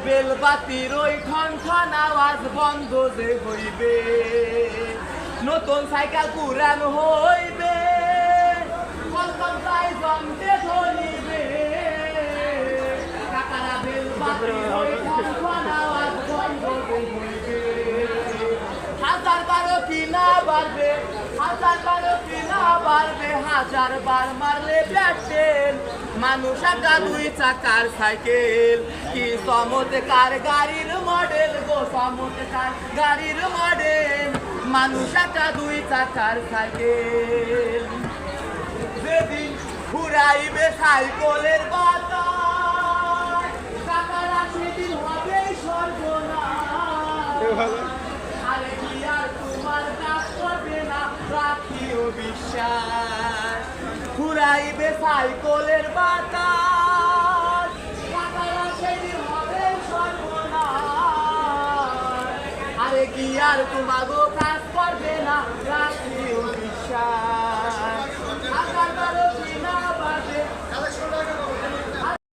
বেলবাতির ওই ঠন ঠন আওয়াজ বন্ধ যে হইবে, নতুন সাইকেল পুরান হইবে, কলকাতায় জমতে ধরিবে। কাকারা বেলবাতির ওই ঠন ঠন আওয়াজ বন্ধ যে হইবে, হাজার বারো কিনা বাড়বে, হাজার বারো কিনা বাড়বে, হাজার বার মারলে ব্যাটেন মানুষ একটা দুই চাকার সাইকেল। কি চমৎকার গাড়ির মডেল গো, চমৎকার গাড়ির মডেল, মানুষ একটা দুই চাকার সাইকেল। যেদিন ঘুরাইবে সাইকেলের বাতাস, কাকারা সেদিন হবে সর্বনাশ। আরে কি আর তোমার কাজ করবে না, রাখিও বিশ্বাস। ঘুরাইবে সাইকেলের বাতাস, কাকারা সেদিন হবে সর্বনাশ। আরে কি আর তোমার কাজ করবে না, রাখিও বিশ্বাস।